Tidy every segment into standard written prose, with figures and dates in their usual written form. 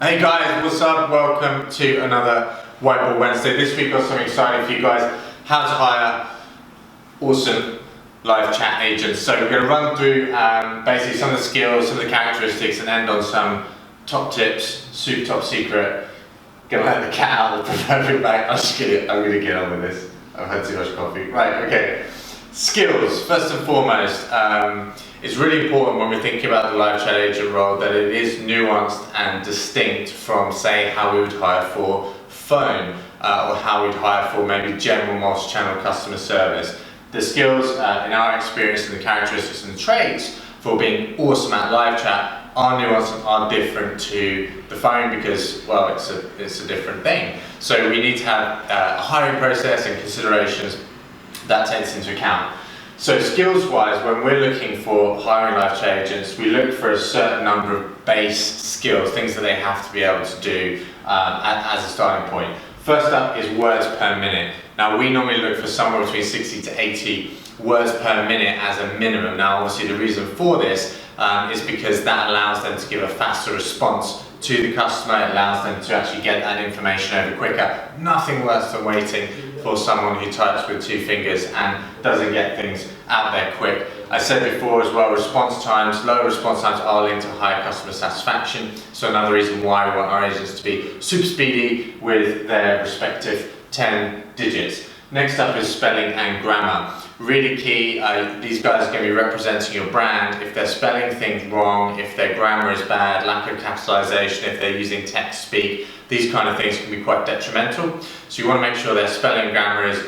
Hey guys, what's up? Welcome to another Whiteboard Wednesday. This week I've got something exciting for you guys. How to hire awesome live chat agents. So we're going to run through basically some of the skills, some of the characteristics, and end on some top tips, super top secret. Gonna let the cat out of the proverbial bag. I'm gonna get on with this. I've had too much coffee. Right, okay. Skills, first and foremost. It's really important when we're thinking about the live chat agent role that it is nuanced and distinct from, say, how we would hire for phone or how we'd hire for maybe general multi-channel customer service. The skills, in our experience, and the characteristics and the traits for being awesome at live chat are nuanced and are different to the phone because, well, it's a different thing. So we need to have a hiring process and considerations that takes into account. So skills-wise, when we're looking for hiring live chat agents, we look for a certain number of base skills, things that they have to be able to do as a starting point. First up is words per minute. Now we normally look for somewhere between 60 to 80 words per minute as a minimum. Now obviously the reason for this is because that allows them to give a faster response to the customer. It allows them to actually get that information over quicker. Nothing worse than waiting for someone who types with two fingers and doesn't get things out there quick. I said before as well, response times, lower response times are linked to higher customer satisfaction. So another reason why we want our agents to be super speedy with their respective 10 digits. Next up is spelling and grammar. Really key, these guys are going to be representing your brand. If they're spelling things wrong, if their grammar is bad, lack of capitalization, if they're using text speak, these kind of things can be quite detrimental. So you want to make sure their spelling and grammar is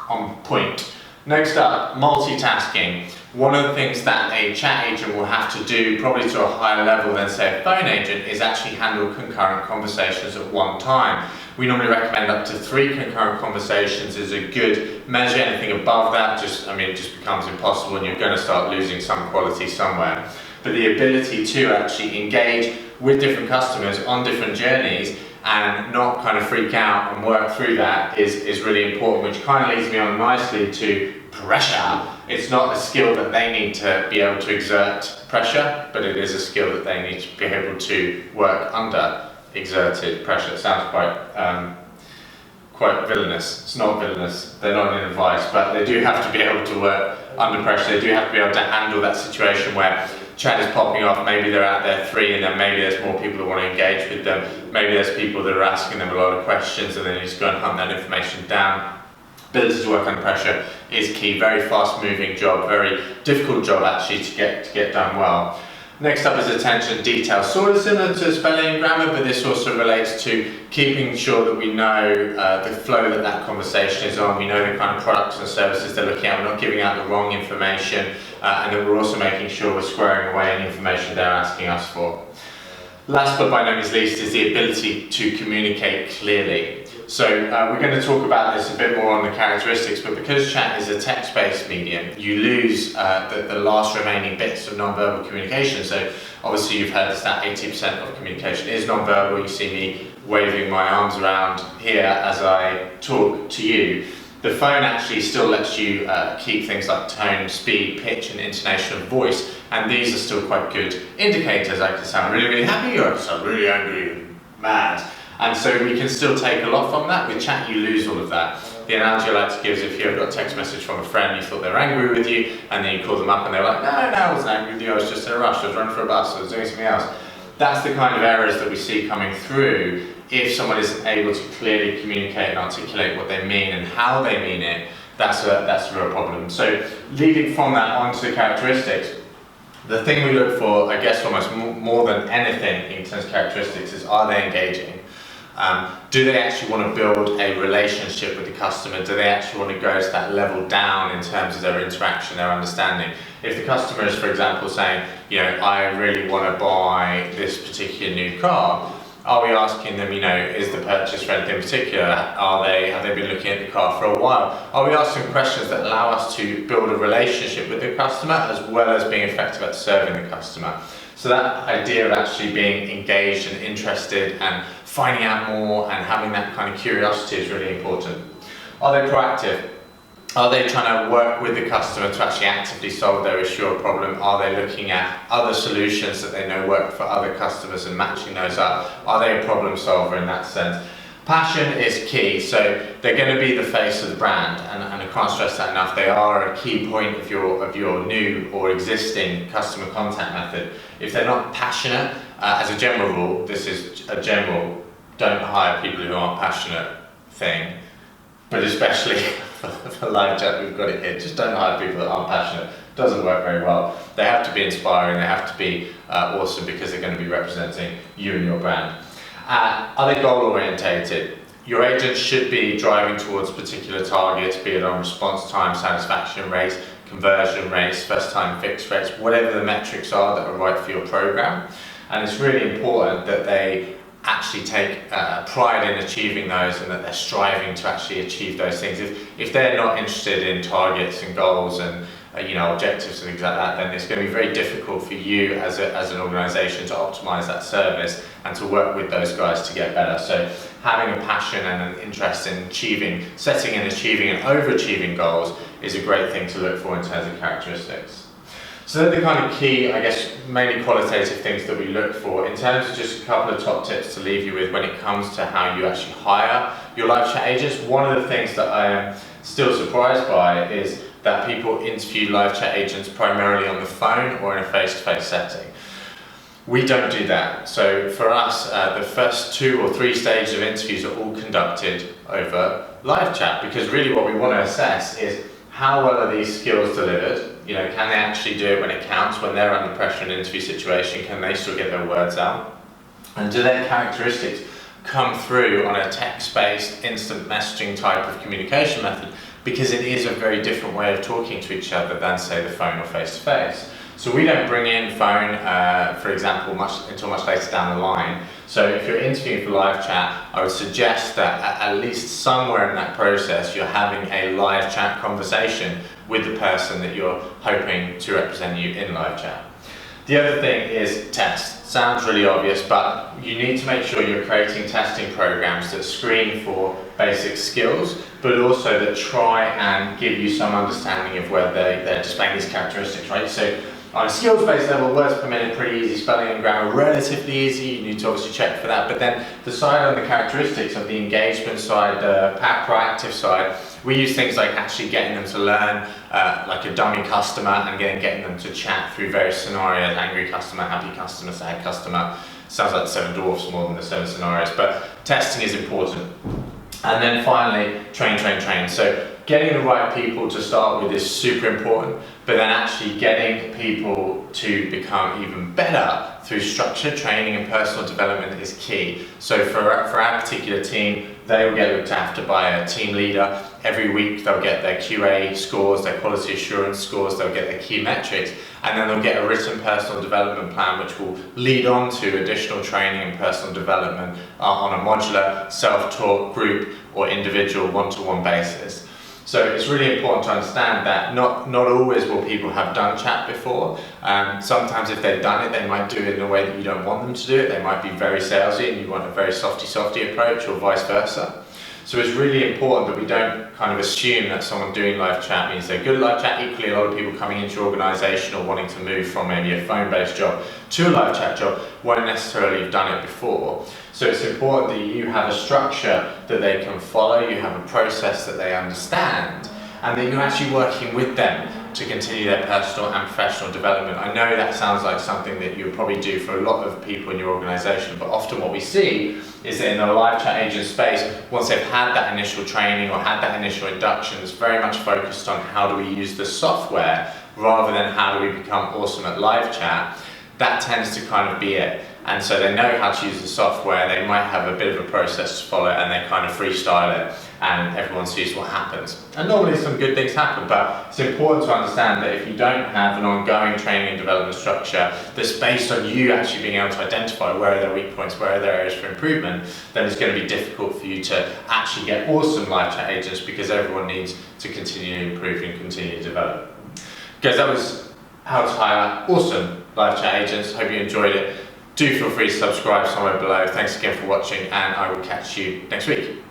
on point. Next up, multitasking. One of the things that a chat agent will have to do, probably to a higher level than say a phone agent, is actually handle concurrent conversations at one time. We normally recommend up to 3 concurrent conversations is a good measure. Anything above that, it just becomes impossible and you're going to start losing some quality somewhere. But the ability to actually engage with different customers on different journeys and not kind of freak out and work through that is really important, which kind of leads me on nicely to pressure. It's not a skill that they need to be able to exert pressure, but it is a skill that they need to be able to work under exerted pressure. It sounds quite villainous. It's not villainous, they're not in advice, but they do have to be able to work under pressure. They do have to be able to handle that situation where chat is popping off, maybe they're out there 3 and then maybe there's more people that want to engage with them. Maybe there's people that are asking them a lot of questions and then you just go and hunt that information down. Ability to work under pressure is key. Very fast moving job, very difficult job actually to get done well. Next up is attention to detail, sort of similar to spelling and grammar, but this also relates to keeping sure that we know the flow that conversation is on, we know the kind of products and services they're looking at, we're not giving out the wrong information, and that we're also making sure we're squaring away any information they're asking us for. Last but by no means least is the ability to communicate clearly. So we're going to talk about this a bit more on the characteristics, but because chat is a text-based medium, you lose the last remaining bits of non-verbal communication. So obviously you've heard that 80% of communication is non-verbal. You see me waving my arms around here as I talk to you. The phone actually still lets you keep things like tone, speed, pitch and intonation of voice, and these are still quite good indicators. I can sound really, really happy, or I can sound really angry and mad. And so we can still take a lot from that. With chat, you lose all of that. The analogy I like to give is if you ever got a text message from a friend, you thought they were angry with you, and then you call them up and they were like, no, I wasn't angry with you, I was just in a rush, I was running for a bus, I was doing something else. That's the kind of errors that we see coming through if someone isn't able to clearly communicate and articulate what they mean and how they mean it. That's a real problem. So leading from that onto the characteristics, the thing we look for, I guess almost more than anything in terms of characteristics, is are they engaging? Do they actually want to build a relationship with the customer? Do they actually want to go to that level down in terms of their interaction, their understanding? If the customer is, for example, saying, I really want to buy this particular new car, are we asking them, is the purchase for anything in particular? Have they been looking at the car for a while? Are we asking questions that allow us to build a relationship with the customer as well as being effective at serving the customer? So that idea of actually being engaged and interested and finding out more and having that kind of curiosity is really important. Are they proactive? Are they trying to work with the customer to actually actively solve their issue or problem? Are they looking at other solutions that they know work for other customers and matching those up? Are they a problem solver in that sense? Passion is key, so they're going to be the face of the brand, and I can't stress that enough. They are a key point of your new or existing customer contact method. If they're not passionate, as a general rule, this is a general don't hire people who aren't passionate thing, but especially for live chat, we've got it here. Just don't hire people that aren't passionate. It doesn't work very well. They have to be inspiring, they have to be awesome, because they're going to be representing you and your brand. Are they goal orientated? Your agent should be driving towards particular targets, be it on response time, satisfaction rates, conversion rates, first time fix rates, whatever the metrics are that are right for your program. And it's really important that they actually take pride in achieving those, and that they're striving to actually achieve those things. If they're not interested in targets and goals and objectives and things like that, then it's going to be very difficult for you as an organisation to optimise that service and to work with those guys to get better. So having a passion and an interest in setting and achieving and overachieving goals is a great thing to look for in terms of characteristics. So they're the kind of key, I guess, mainly qualitative things that we look for. In terms of just a couple of top tips to leave you with when it comes to how you actually hire your live chat agents, one of the things that I am still surprised by is that people interview live chat agents primarily on the phone or in a face-to-face setting. We don't do that. So for us, the first 2 or 3 stages of interviews are all conducted over live chat, because really what we want to assess is how well are these skills delivered? Can they actually do it when it counts, when they're under pressure in an interview situation? Can they still get their words out? And do their characteristics come through on a text-based instant messaging type of communication method? Because it is a very different way of talking to each other than, say, the phone or face-to-face. So we don't bring in phone, for example, until much later down the line. So if you're interviewing for live chat, I would suggest that at least somewhere in that process, you're having a live chat conversation with the person that you're hoping to represent you in live chat. The other thing is test. Sounds really obvious, but you need to make sure you're creating testing programs that screen for basic skills, but also that try and give you some understanding of whether they're displaying these characteristics, right? So on a skills-based level, words per minute, pretty easy, spelling and grammar, relatively easy. You need to obviously check for that. But then the side on the characteristics of the engagement side, the proactive side, we use things like actually getting them to learn like a dummy customer, and getting them to chat through various scenarios: angry customer, happy customer, sad customer. Sounds like the 7 dwarfs more than the 7 scenarios, but testing is important. And then finally, train. So getting the right people to start with is super important, but then actually getting people to become even better through structured training and personal development is key. So for our particular team, they will get looked after by a team leader. Every week they'll get their QA scores, their quality assurance scores, they'll get their key metrics, and then they'll get a written personal development plan which will lead on to additional training and personal development on a modular, self-taught, group or individual one-to-one basis. So it's really important to understand that not always will people have done chat before. Sometimes if they've done it, they might do it in a way that you don't want them to do it. They might be very salesy and you want a very softy approach, or vice versa. So it's really important that we don't kind of assume that someone doing live chat means they're good at live chat. Equally, a lot of people coming into your organisation or wanting to move from maybe a phone-based job to a live chat job won't necessarily have done it before. So it's important that you have a structure that they can follow, you have a process that they understand, and that you're actually working with them to continue their personal and professional development. I know that sounds like something that you would probably do for a lot of people in your organisation, but often what we see is that in the live chat agent space, once they've had that initial training or had that initial induction, it's very much focused on how do we use the software rather than how do we become awesome at live chat. That tends to kind of be it. And so they know how to use the software, they might have a bit of a process to follow, and they kind of freestyle it, and everyone sees what happens. And normally some good things happen, but it's important to understand that if you don't have an ongoing training and development structure that's based on you actually being able to identify where are their weak points, where are there areas for improvement, then it's going to be difficult for you to actually get awesome live chat agents, because everyone needs to continue to improve and continue to develop. Guys, that was how to hire awesome live chat agents. Hope you enjoyed it. Do feel free to subscribe somewhere below. Thanks again for watching, and I will catch you next week.